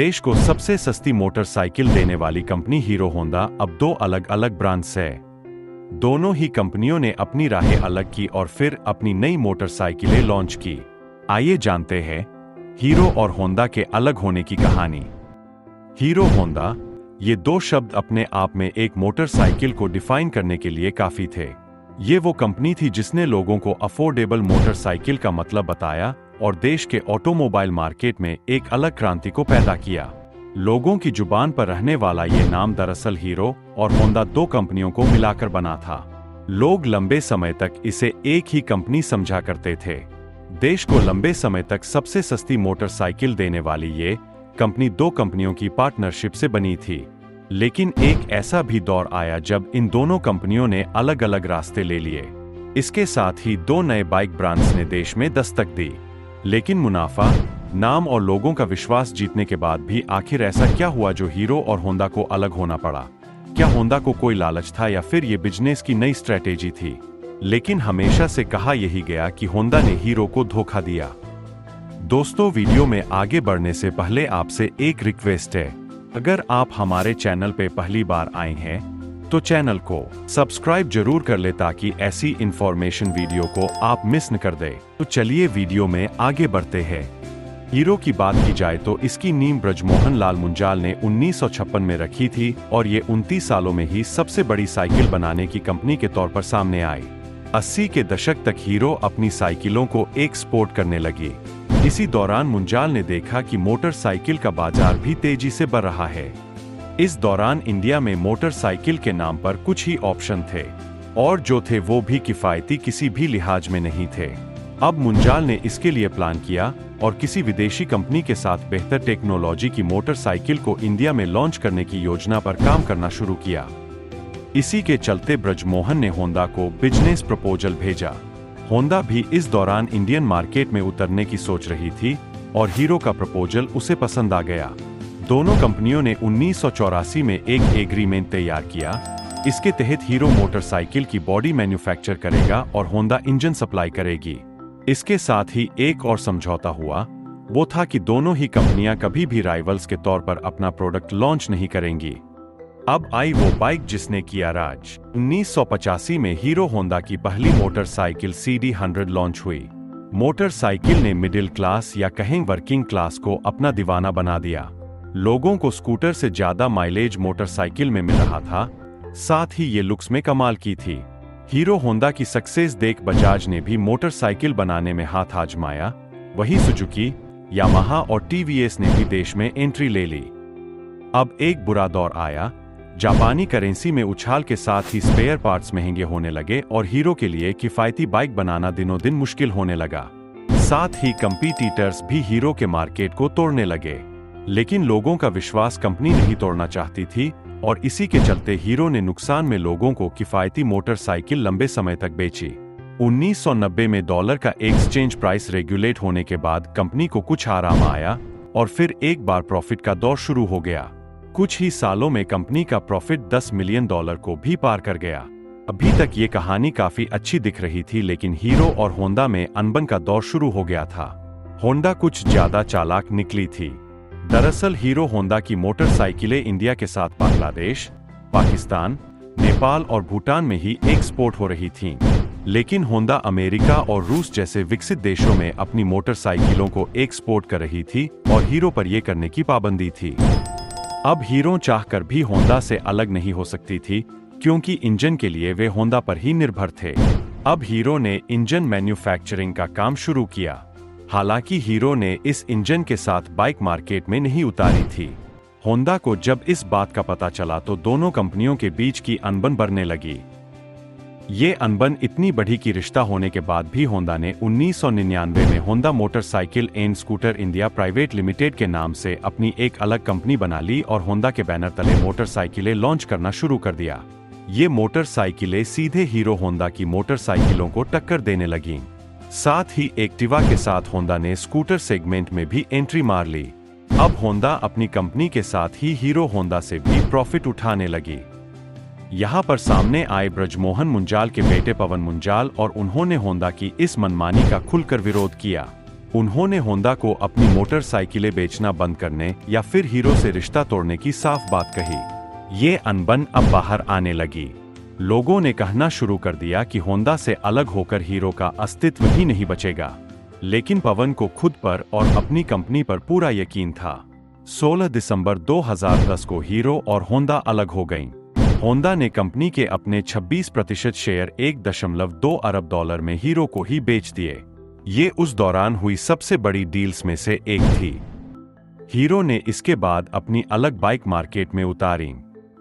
देश को सबसे सस्ती मोटरसाइकिल देने वाली कंपनी हीरो होंडा अब दो अलग अलग ब्रांड्स है। दोनों ही कंपनियों ने अपनी राहें अलग की और फिर अपनी नई मोटरसाइकिलें लॉन्च की। आइए जानते हैं हीरो और होंडा के अलग होने की कहानी। हीरो होंडा, ये दो शब्द अपने आप में एक मोटरसाइकिल को डिफाइन करने के लिए काफी थे। ये वो कंपनी थी जिसने लोगों को अफोर्डेबल मोटरसाइकिल का मतलब बताया और देश के ऑटोमोबाइल मार्केट में एक अलग क्रांति को पैदा किया। लोगों की जुबान पर रहने वाला ये नाम दरअसल हीरो और होंडा दो कंपनियों को मिलाकर बना था। लोग लंबे समय तक इसे एक ही कंपनी समझा करते थे। देश को लंबे समय तक सबसे सस्ती मोटरसाइकिल देने वाली ये कंपनी दो कंपनियों की पार्टनरशिप से बनी थी। लेकिन एक ऐसा भी दौर आया जब इन दोनों कंपनियों ने अलग अलग रास्ते ले लिए। इसके साथ ही दो नए बाइक ब्रांड्स ने देश में दस्तक दी। लेकिन मुनाफा, नाम और लोगों का विश्वास जीतने के बाद भी आखिर ऐसा क्या हुआ जो हीरो और होंडा को अलग होना पड़ा? क्या होंडा को कोई लालच था या फिर ये बिजनेस की नई स्ट्रेटेजी थी? लेकिन हमेशा से कहा यही गया कि होंडा ने हीरो को धोखा दिया। दोस्तों, वीडियो में आगे बढ़ने से पहले आपसे एक रिक्वेस्ट है। अगर आप हमारे चैनल पे पहली बार आए हैं तो चैनल को सब्सक्राइब जरूर कर ले ताकि ऐसी इंफॉर्मेशन वीडियो को आप मिस न कर दे। तो चलिए वीडियो में आगे बढ़ते हैं। हीरो की बात की जाए तो इसकी नींव ब्रजमोहन लाल मुंजाल ने 1956 में रखी थी और ये 29 सालों में ही सबसे बड़ी साइकिल बनाने की कंपनी के तौर पर सामने आई। 80 के दशक तक हीरो अपनी साइकिलों को एक्सपोर्ट करने लगी। इसी दौरान मुंजाल ने देखा कि मोटरसाइकिल का बाजार भी तेजी से बढ़ रहा है। इस दौरान इंडिया में मोटरसाइकिल के नाम पर कुछ ही ऑप्शन थे और जो थे वो भी किफायती किसी भी लिहाज में नहीं थे। अब मुंजाल ने इसके लिए प्लान किया और किसी विदेशी कंपनी के साथ बेहतर टेक्नोलॉजी की मोटरसाइकिल को इंडिया में लॉन्च करने की योजना पर काम करना शुरू किया। इसी के चलते ब्रजमोहन ने होंडा को बिजनेस प्रपोजल भेजा। होंडा भी इस दौरान इंडियन मार्केट में उतरने की सोच रही थी और हीरो का प्रपोजल उसे पसंद आ गया। दोनों कंपनियों ने 1984 में एक एग्रीमेंट तैयार किया। इसके तहत हीरो मोटरसाइकिल की बॉडी मैन्युफैक्चर करेगा और होंडा इंजन सप्लाई करेगी। इसके साथ ही एक और समझौता हुआ, वो था कि दोनों ही कंपनियां कभी भी राइवल्स के तौर पर अपना प्रोडक्ट लॉन्च नहीं करेंगी। अब आई वो बाइक जिसने किया राज। 1985 में हीरो होंडा की पहली मोटरसाइकिल CD100 लॉन्च हुई। मोटरसाइकिल ने मिडिल क्लास या कहें वर्किंग क्लास को अपना दीवाना बना दिया। लोगों को स्कूटर से ज्यादा माइलेज मोटरसाइकिल में मिल रहा था, साथ ही ये लुक्स में कमाल की थी। हीरो होंडा की सक्सेस देख बजाज ने भी मोटरसाइकिल बनाने में हाथ आजमाया। वहीं सुजुकी, यामाहा और TVS ने भी देश में एंट्री ले ली। अब एक बुरा दौर आया। जापानी करेंसी में उछाल के साथ ही स्पेयर पार्ट्स महंगे होने लगे और हीरो के लिए किफायती बाइक बनाना दिनों दिन मुश्किल होने लगा। साथ ही कंपीटिटर्स भी हीरो के मार्केट को तोड़ने लगे। लेकिन लोगों का विश्वास कंपनी नहीं तोड़ना चाहती थी और इसी के चलते हीरो ने नुकसान में लोगों को किफायती मोटरसाइकिल लंबे समय तक बेची। 1990 में डॉलर का एक्सचेंज प्राइस रेगुलेट होने के बाद कंपनी को कुछ आराम आया और फिर एक बार प्रॉफिट का दौर शुरू हो गया। कुछ ही सालों में कंपनी का प्रॉफिट $10 मिलियन को भी पार कर गया। अभी तक ये कहानी काफी अच्छी दिख रही थी, लेकिन हीरो और होंडा में अनबन का दौर शुरू हो गया था। होंडा कुछ ज्यादा चालाक निकली थी। दरअसल हीरो होंडा की मोटरसाइकिलें इंडिया के साथ बांग्लादेश, पाकिस्तान, नेपाल और भूटान में ही एक्सपोर्ट हो रही थीं। लेकिन होंडा अमेरिका और रूस जैसे विकसित देशों में अपनी मोटरसाइकिलों को एक्सपोर्ट कर रही थी और हीरो पर यह करने की पाबंदी थी। अब हीरो चाहकर भी होंडा से अलग नहीं हो सकती थी, क्योंकि इंजन के लिए वे होंडा पर ही निर्भर थे। अब हीरो ने इंजन मैन्युफैक्चरिंग का काम शुरू किया। हालांकि हीरो ने इस इंजन के साथ बाइक मार्केट में नहीं उतारी थी। होंडा को जब इस बात का पता चला तो दोनों कंपनियों के बीच की अनबन बढ़ने लगी। ये अनबन इतनी बढ़ी कि रिश्ता होने के बाद भी होंडा ने 1999 में Honda motorcycle and scooter India private limited के नाम से अपनी एक अलग कंपनी बना ली और होंडा के बैनर तले मोटरसाइकिलें लॉन्च करना शुरू कर दिया। ये मोटरसाइकिलें सीधे हीरो होंडा की मोटरसाइकिलों को टक्कर देने लगीं। साथ ही एक्टिवा के साथ होंडा ने स्कूटर सेगमेंट में भी एंट्री मार ली। अब होंडा अपनी कंपनी के साथ ही हीरो होंडा से भी प्रॉफिट उठाने लगी। यहाँ पर सामने आए ब्रजमोहन मुंजाल के बेटे पवन मुंजाल और उन्होंने होंडा की इस मनमानी का खुलकर विरोध किया। उन्होंने होंडा को अपनी मोटरसाइकिलें बेचना बंद करने या फिर हीरो से रिश्ता तोड़ने की साफ बात कही। ये अनबन अब बाहर आने लगी। लोगों ने कहना शुरू कर दिया कि होंडा से अलग होकर हीरो का अस्तित्व ही नहीं बचेगा। लेकिन पवन को खुद पर और अपनी कंपनी पर पूरा यकीन था। 16 दिसंबर 2010 को हीरो और होंडा अलग हो गईं। होंडा ने कंपनी के अपने 26% शेयर $1.2 अरब में हीरो को ही बेच दिए। ये उस दौरान हुई सबसे बड़ी डील्स में से एक थी। हीरो ने इसके बाद अपनी अलग बाइक मार्केट में उतारी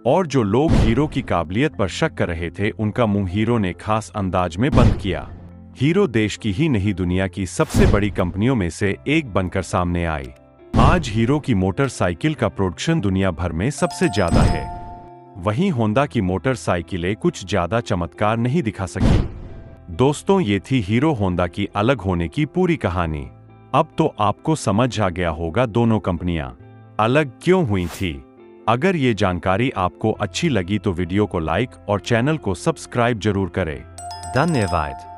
और जो लोग हीरो की काबिलियत पर शक कर रहे थे उनका मुंह हीरो ने खास अंदाज में बंद किया। हीरो देश की ही नहीं दुनिया की सबसे बड़ी कंपनियों में से एक बनकर सामने आई। आज हीरो की मोटरसाइकिल का प्रोडक्शन दुनिया भर में सबसे ज्यादा है। वहीं होंडा की मोटरसाइकिलें कुछ ज्यादा चमत्कार नहीं दिखा सकी। दोस्तों, ये थी हीरो होंडा की अलग होने की पूरी कहानी। अब तो आपको समझ आ गया होगा दोनों कंपनियां अलग क्यों हुई थी। अगर ये जानकारी आपको अच्छी लगी तो वीडियो को लाइक और चैनल को सब्सक्राइब जरूर करें। धन्यवाद।